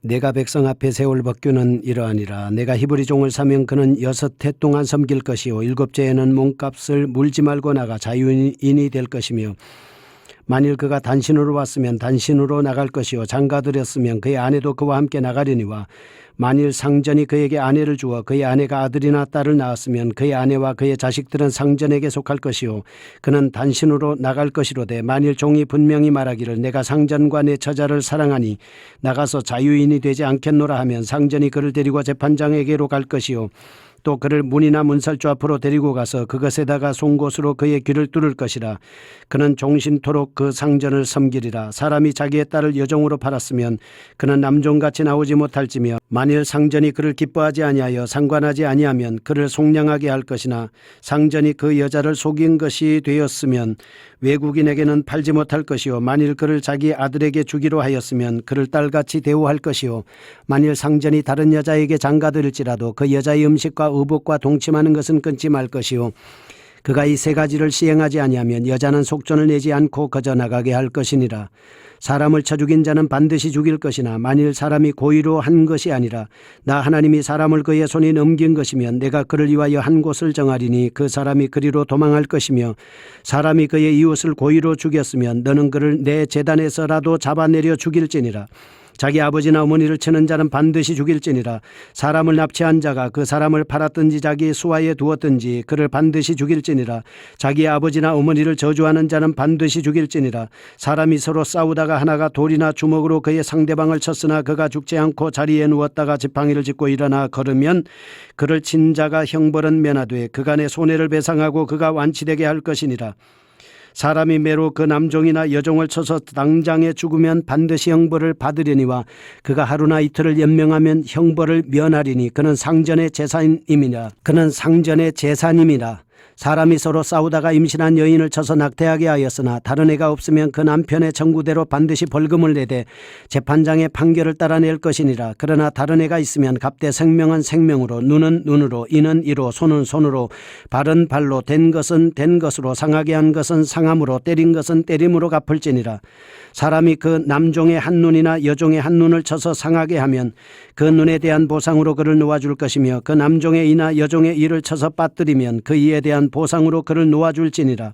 내가 백성 앞에 세울 법규는 이러하니라. 내가 히브리 종을 사면 그는 6해 동안 섬길 것이요 7째에는 몸값을 물지 말고 나가 자유인이 될 것이며 만일 그가 단신으로 왔으면 단신으로 나갈 것이요 장가들였으면 그의 아내도 그와 함께 나가려니와 만일 상전이 그에게 아내를 주어 그의 아내가 아들이나 딸을 낳았으면 그의 아내와 그의 자식들은 상전에게 속할 것이요 그는 단신으로 나갈 것이로되 만일 종이 분명히 말하기를 내가 상전과 내 처자를 사랑하니 나가서 자유인이 되지 않겠노라 하면 상전이 그를 데리고 재판장에게로 갈 것이요 또 그를 문이나 문살주 앞으로 데리고 가서 그것에다가 송곳으로 그의 귀를 뚫을 것이라. 그는 종신토록 그 상전을 섬기리라. 사람이 자기의 딸을 여종으로 팔았으면 그는 남종같이 나오지 못할지며 만일 상전이 그를 기뻐하지 아니하여 상관하지 아니하면 그를 속량하게 할 것이나 상전이 그 여자를 속인 것이 되었으면 외국인에게는 팔지 못할 것이요 만일 그를 자기 아들에게 주기로 하였으면 그를 딸같이 대우할 것이요 만일 상전이 다른 여자에게 장가들일지라도 그 여자의 음식과 의복과 동침하는 것은 끊지 말 것이요 그가 이 세 가지를 시행하지 아니하면 여자는 속전을 내지 않고 거저 나가게 할 것이니라. 사람을 쳐 죽인 자는 반드시 죽일 것이나 만일 사람이 고의로 한 것이 아니라 나 하나님이 사람을 그의 손에 넘긴 것이면 내가 그를 위하여 한 곳을 정하리니 그 사람이 그리로 도망할 것이며 사람이 그의 이웃을 고의로 죽였으면 너는 그를 내 제단에서라도 잡아내려 죽일지니라. 자기 아버지나 어머니를 치는 자는 반드시 죽일지니라. 사람을 납치한 자가 그 사람을 팔았든지 자기 수하에 두었든지 그를 반드시 죽일지니라. 자기 아버지나 어머니를 저주하는 자는 반드시 죽일지니라. 사람이 서로 싸우다가 하나가 돌이나 주먹으로 그의 상대방을 쳤으나 그가 죽지 않고 자리에 누웠다가 지팡이를 짚고 일어나 걸으면 그를 친 자가 형벌은 면하되 그간의 손해를 배상하고 그가 완치되게 할 것이니라. 사람이 매로 그 남종이나 여종을 쳐서 당장에 죽으면 반드시 형벌을 받으려니와 그가 하루나 이틀을 연명하면 형벌을 면하리니 그는 상전의 재산임이라. 사람이 서로 싸우다가 임신한 여인을 쳐서 낙태하게 하였으나 다른 애가 없으면 그 남편의 청구대로 반드시 벌금을 내되 재판장의 판결을 따라낼 것이니라. 그러나 다른 애가 있으면 갑대 생명은 생명으로 눈은 눈으로 이는 이로 손은 손으로 발은 발로 된 것은 된 것으로 상하게 한 것은 상함으로 때린 것은 때림으로 갚을지니라. 사람이 그 남종의 한 눈이나 여종의 한 눈을 쳐서 상하게 하면 그 눈에 대한 보상으로 그를 놓아줄 것이며 그 남종의 이나 여종의 이를 쳐서 빠뜨리면 그 이에 대한 보상으로 그를 놓아줄지니라.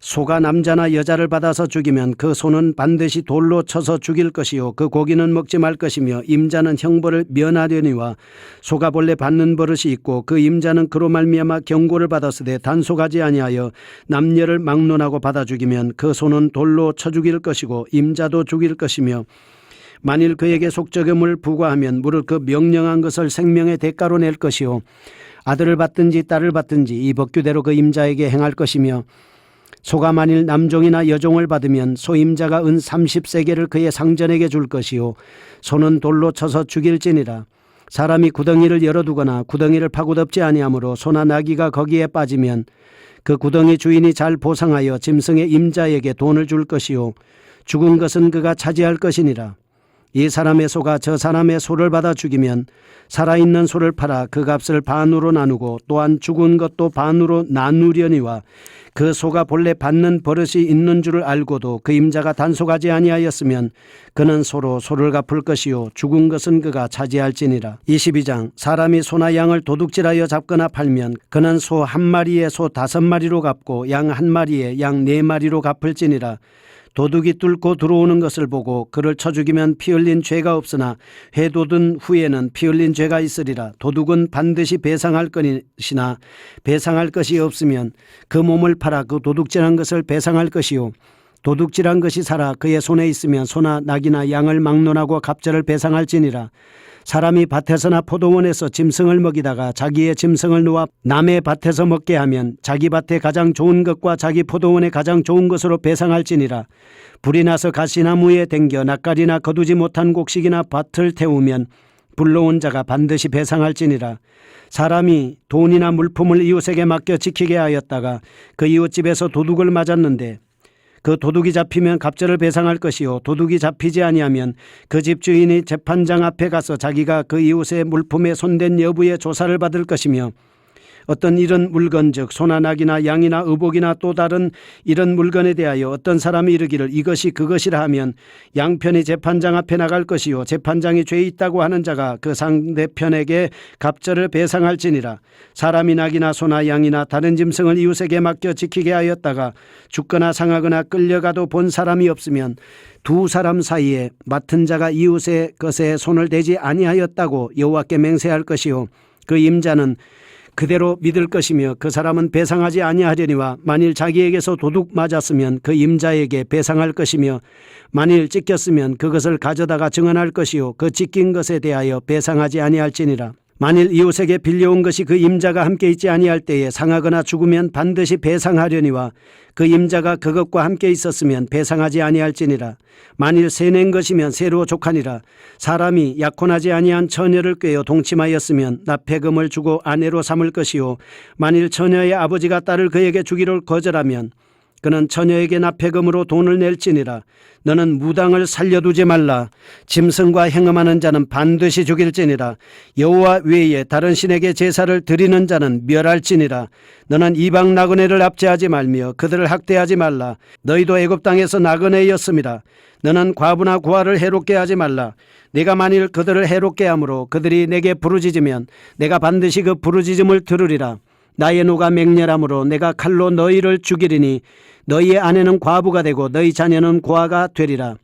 소가 남자나 여자를 받아서 죽이면 그 소는 반드시 돌로 쳐서 죽일 것이요 그 고기는 먹지 말 것이며 임자는 형벌을 면하려니와 소가 본래 받는 버릇이 있고 그 임자는 그로 말미암아 경고를 받았으되 단속하지 아니하여 남녀를 막론하고 받아 죽이면 그 소는 돌로 쳐 죽일 것이고 임자도 죽일 것이며 만일 그에게 속죄금을 부과하면 무릇 그 명령한 것을 생명의 대가로 낼 것이요 아들을 받든지 딸을 받든지 이 법규대로 그 임자에게 행할 것이며 소가 만일 남종이나 여종을 받으면 소임자가 은 30세겔을 그의 상전에게 줄 것이요 소는 돌로 쳐서 죽일지니라. 사람이 구덩이를 열어두거나 구덩이를 파고 덮지 아니하므로 소나 나귀가 거기에 빠지면 그 구덩이 주인이 잘 보상하여 짐승의 임자에게 돈을 줄 것이요 죽은 것은 그가 차지할 것이니라. 이 사람의 소가 저 사람의 소를 받아 죽이면 살아있는 소를 팔아 그 값을 반으로 나누고 또한 죽은 것도 반으로 나누려니와 그 소가 본래 받는 버릇이 있는 줄을 알고도 그 임자가 단속하지 아니하였으면 그는 소로 소를 갚을 것이요 죽은 것은 그가 차지할지니라. 22장 사람이 소나 양을 도둑질하여 잡거나 팔면 그는 소 한 마리에 소 5마리로 갚고 양 한 마리에 양 4마리로 갚을지니라. 도둑이 뚫고 들어오는 것을 보고 그를 쳐 죽이면 피 흘린 죄가 없으나 회돋은 후에는 피 흘린 죄가 있으리라. 도둑은 반드시 배상할 것이나 배상할 것이 없으면 그 몸을 팔아 그 도둑질한 것을 배상할 것이요 도둑질한 것이 살아 그의 손에 있으면 소나 낙이나 양을 막론하고 갑절을 배상할지니라. 사람이 밭에서나 포도원에서 짐승을 먹이다가 자기의 짐승을 놓아 남의 밭에서 먹게 하면 자기 밭에 가장 좋은 것과 자기 포도원에 가장 좋은 것으로 배상할지니라. 불이 나서 가시나무에 댕겨 낯가리나 거두지 못한 곡식이나 밭을 태우면 불러온 자가 반드시 배상할지니라. 사람이 돈이나 물품을 이웃에게 맡겨 지키게 하였다가 그 이웃집에서 도둑을 맞았는데 그 도둑이 잡히면 갑절을 배상할 것이요 도둑이 잡히지 아니하면 그 집주인이 재판장 앞에 가서 자기가 그 이웃의 물품에 손댄 여부의 조사를 받을 것이며 어떤 이런 물건 즉 소나 낙이나 양이나 의복이나 또 다른 이런 물건에 대하여 어떤 사람이 이르기를 이것이 그것이라 하면 양편이 재판장 앞에 나갈 것이요 재판장이 죄 있다고 하는 자가 그 상대편에게 갑절을 배상할지니라. 사람이 낙이나 소나 양이나 다른 짐승을 이웃에게 맡겨 지키게 하였다가 죽거나 상하거나 끌려가도 본 사람이 없으면 두 사람 사이에 맡은 자가 이웃의 것에 손을 대지 아니하였다고 여호와께 맹세할 것이요 그 임자는 그대로 믿을 것이며 그 사람은 배상하지 아니하려니와 만일 자기에게서 도둑 맞았으면 그 임자에게 배상할 것이며 만일 찢겼으면 그것을 가져다가 증언할 것이요 그 찢긴 것에 대하여 배상하지 아니할지니라. 만일 이웃에게 빌려온 것이 그 임자가 함께 있지 아니할 때에 상하거나 죽으면 반드시 배상하려니와 그 임자가 그것과 함께 있었으면 배상하지 아니할지니라. 만일 새낸 것이면 새로 족하니라. 사람이 약혼하지 아니한 처녀를 꾀어 동침하였으면 납폐금을 주고 아내로 삼을 것이요 만일 처녀의 아버지가 딸을 그에게 주기를 거절하면 그는 처녀에게 납폐금으로 돈을 낼지니라. 너는 무당을 살려두지 말라. 짐승과 행음하는 자는 반드시 죽일지니라. 여호와 외에 다른 신에게 제사를 드리는 자는 멸할지니라. 너는 이방 나그네를 압제하지 말며 그들을 학대하지 말라. 너희도 애굽 땅에서 나그네였음이라. 너는 과부나 고아를 해롭게 하지 말라. 내가 만일 그들을 해롭게 함으로 그들이 내게 부르짖으면 내가 반드시 그 부르짖음을 들으리라. 나의 노가 맹렬함으로 내가 칼로 너희를 죽이리니 너희의 아내는 과부가 되고 너희 자녀는 고아가 되리라.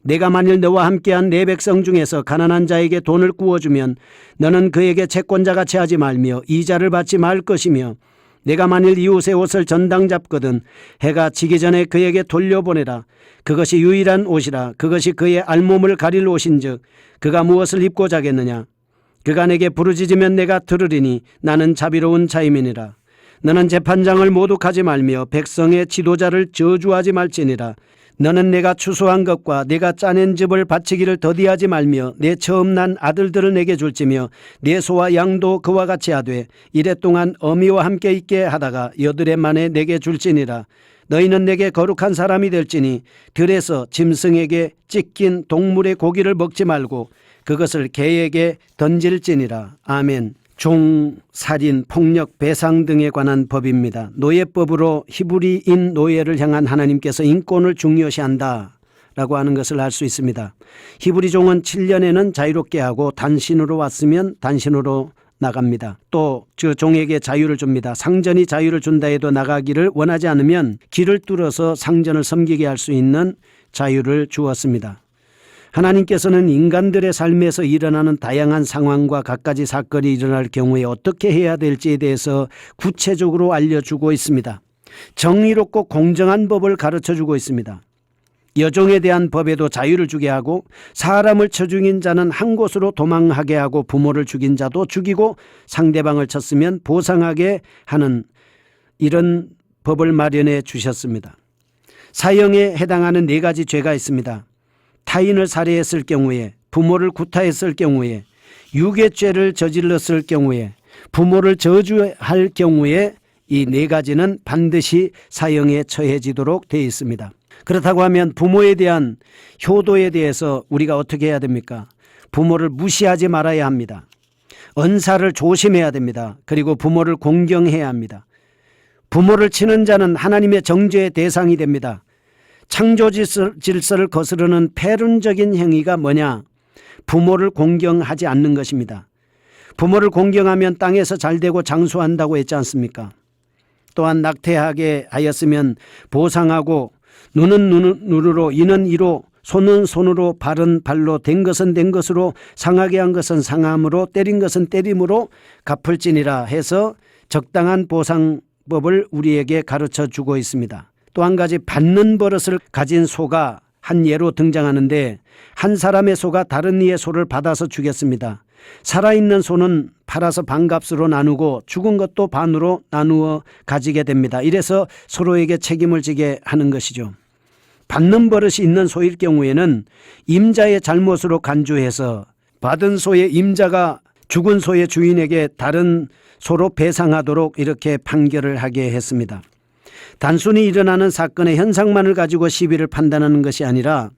내가 만일 너와 함께한 내 백성 중에서 가난한 자에게 돈을 구워주면 너는 그에게 채권자같이 하지 말며 이자를 받지 말 것이며 내가 만일 이웃의 옷을 전당 잡거든 해가 지기 전에 그에게 돌려보내라. 그것이 유일한 옷이라. 그것이 그의 알몸을 가릴 옷인즉 그가 무엇을 입고 자겠느냐. 그가 내게 부르짖으면 내가 들으리니 나는 자비로운 자임이니라. 너는 재판장을 모독하지 말며 백성의 지도자를 저주하지 말지니라. 너는 내가 추수한 것과 내가 짜낸 즙을 바치기를 더디하지 말며 내 처음 난 아들들을 내게 줄지며 내 소와 양도 그와 같이 하되 이랫동안 어미와 함께 있게 하다가 여드레 만에 내게 줄지니라. 너희는 내게 거룩한 사람이 될지니 들에서 짐승에게 찢긴 동물의 고기를 먹지 말고 그것을 개에게 던질지니라. 아멘. 종, 살인, 폭력, 배상 등에 관한 법입니다. 노예법으로 히브리인 노예를 향한 하나님께서 인권을 중요시한다 라고 하는 것을 알 수 있습니다. 히브리 종은 7년에는 자유롭게 하고 단신으로 왔으면 단신으로 나갑니다. 또 그 종에게 자유를 줍니다. 상전이 자유를 준다 해도 나가기를 원하지 않으면 길을 뚫어서 상전을 섬기게 할 수 있는 자유를 주었습니다. 하나님께서는 인간들의 삶에서 일어나는 다양한 상황과 갖가지 사건이 일어날 경우에 어떻게 해야 될지에 대해서 구체적으로 알려주고 있습니다. 정의롭고 공정한 법을 가르쳐주고 있습니다. 여종에 대한 법에도 자유를 주게 하고 사람을 쳐 죽인 자는 한 곳으로 도망하게 하고 부모를 죽인 자도 죽이고 상대방을 쳤으면 보상하게 하는 이런 법을 마련해 주셨습니다. 사형에 해당하는 4가지 죄가 있습니다. 타인을 살해했을 경우에, 부모를 구타했을 경우에, 유괴죄를 저질렀을 경우에, 부모를 저주할 경우에 이 4가지는 반드시 사형에 처해지도록 되어 있습니다. 그렇다고 하면 부모에 대한 효도에 대해서 우리가 어떻게 해야 됩니까? 부모를 무시하지 말아야 합니다. 언사를 조심해야 됩니다. 그리고 부모를 공경해야 합니다. 부모를 치는 자는 하나님의 정죄의 대상이 됩니다. 창조 질서를 거스르는 패륜적인 행위가 뭐냐? 부모를 공경하지 않는 것입니다. 부모를 공경하면 땅에서 잘되고 장수한다고 했지 않습니까? 또한 낙태하게 하였으면 보상하고 눈은 눈으로 이는 이로 손은 손으로 발은 발로 된 것은 된 것으로 상하게 한 것은 상함으로 때린 것은 때림으로 갚을지니라 해서 적당한 보상법을 우리에게 가르쳐 주고 있습니다. 또 한 가지 받는 버릇을 가진 소가 한 예로 등장하는데 한 사람의 소가 다른 이의 소를 받아서 죽였습니다. 살아있는 소는 팔아서 반값으로 나누고 죽은 것도 반으로 나누어 가지게 됩니다. 이래서 서로에게 책임을 지게 하는 것이죠. 받는 버릇이 있는 소일 경우에는 임자의 잘못으로 간주해서 받은 소의 임자가 죽은 소의 주인에게 다른 소로 배상하도록 이렇게 판결을 하게 했습니다. 단순히 일어나는 사건의 현상만을 가지고 시비를 판단하는 것이 아니라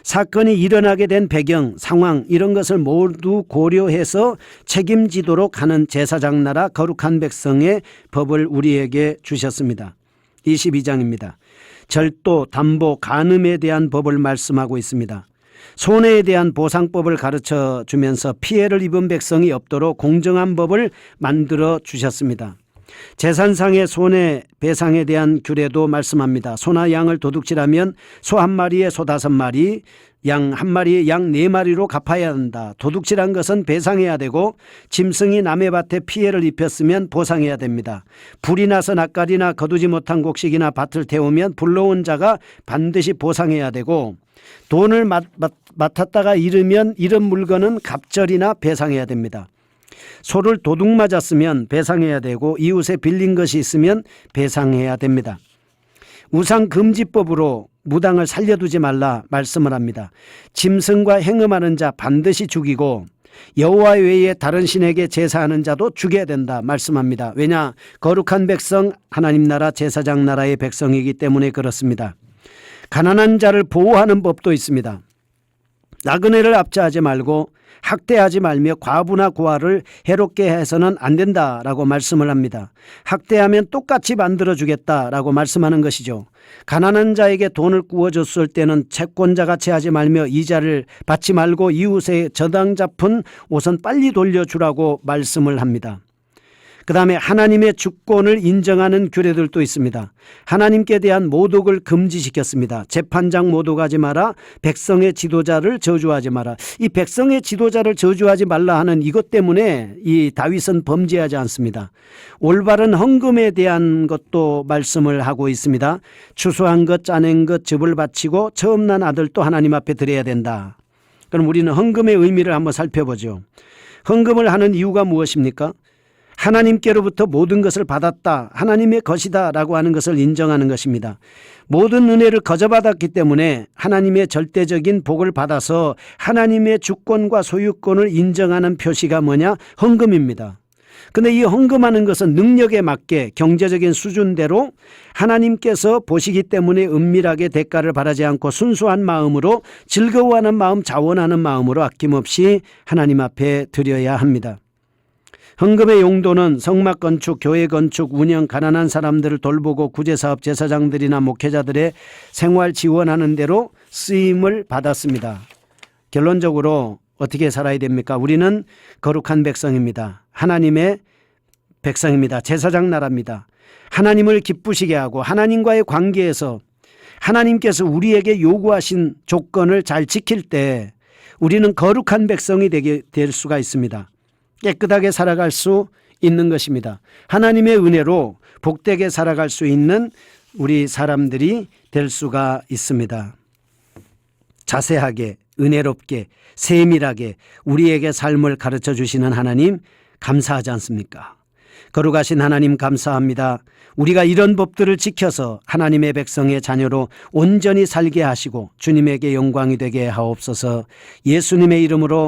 사건이 일어나게 된 배경, 상황 이런 것을 모두 고려해서 책임지도록 하는 제사장 나라 거룩한 백성의 법을 우리에게 주셨습니다. 22장입니다. 절도, 담보, 간음에 대한 법을 말씀하고 있습니다. 손해에 대한 보상법을 가르쳐 주면서 피해를 입은 백성이 없도록 공정한 법을 만들어 주셨습니다. 재산상의 손해배상에 대한 규례도 말씀합니다. 소나 양을 도둑질하면 소 한 마리에 소 5마리, 양 한 마리에 양 4마리로 갚아야 한다. 도둑질한 것은 배상해야 되고 짐승이 남의 밭에 피해를 입혔으면 보상해야 됩니다. 불이 나서 낯가리나 거두지 못한 곡식이나 밭을 태우면 불러온 자가 반드시 보상해야 되고 돈을 맡았다가 잃으면 잃은 물건은 갑절이나 배상해야 됩니다. 소를 도둑 맞았으면 배상해야 되고 이웃에 빌린 것이 있으면 배상해야 됩니다. 우상금지법으로 무당을 살려두지 말라 말씀을 합니다. 짐승과 행음하는 자 반드시 죽이고 여호와 외에 다른 신에게 제사하는 자도 죽여야 된다 말씀합니다. 왜냐? 거룩한 백성 하나님 나라 제사장 나라의 백성이기 때문에 그렇습니다. 가난한 자를 보호하는 법도 있습니다. 나그네를 압제하지 말고 학대하지 말며 과부나 고아를 해롭게 해서는 안 된다라고 말씀을 합니다. 학대하면 똑같이 만들어주겠다라고 말씀하는 것이죠. 가난한 자에게 돈을 구워줬을 때는 채권자가 채하지 말며 이자를 받지 말고 이웃의 저당 잡은 옷은 빨리 돌려주라고 말씀을 합니다. 그 다음에 하나님의 주권을 인정하는 규례들도 있습니다. 하나님께 대한 모독을 금지시켰습니다. 재판장 모독하지 마라. 백성의 지도자를 저주하지 마라. 이 백성의 지도자를 저주하지 말라 하는 이것 때문에 이 다윗은 범죄하지 않습니다. 올바른 헌금에 대한 것도 말씀을 하고 있습니다. 추수한 것, 짜낸 것, 즙을 바치고 처음 난 아들도 하나님 앞에 드려야 된다. 그럼 우리는 헌금의 의미를 한번 살펴보죠. 헌금을 하는 이유가 무엇입니까? 하나님께로부터 모든 것을 받았다. 하나님의 것이다 라고 하는 것을 인정하는 것입니다. 모든 은혜를 거저받았기 때문에 하나님의 절대적인 복을 받아서 하나님의 주권과 소유권을 인정하는 표시가 뭐냐? 헌금입니다. 그런데 이 헌금하는 것은 능력에 맞게 경제적인 수준대로 하나님께서 보시기 때문에 은밀하게 대가를 바라지 않고 순수한 마음으로 즐거워하는 마음, 자원하는 마음으로 아낌없이 하나님 앞에 드려야 합니다. 헌금의 용도는 성막 건축, 교회 건축, 운영, 가난한 사람들을 돌보고 구제사업 제사장들이나 목회자들의 생활 지원하는 대로 쓰임을 받았습니다. 결론적으로 어떻게 살아야 됩니까? 우리는 거룩한 백성입니다. 하나님의 백성입니다. 제사장 나라입니다. 하나님을 기쁘시게 하고 하나님과의 관계에서 하나님께서 우리에게 요구하신 조건을 잘 지킬 때 우리는 거룩한 백성이 될 수가 있습니다. 깨끗하게 살아갈 수 있는 것입니다. 하나님의 은혜로 복되게 살아갈 수 있는 우리 사람들이 될 수가 있습니다. 자세하게, 은혜롭게, 세밀하게 우리에게 삶을 가르쳐 주시는 하나님 감사하지 않습니까? 거룩하신 하나님 감사합니다. 우리가 이런 법들을 지켜서 하나님의 백성의 자녀로 온전히 살게 하시고 주님에게 영광이 되게 하옵소서. 예수님의 이름으로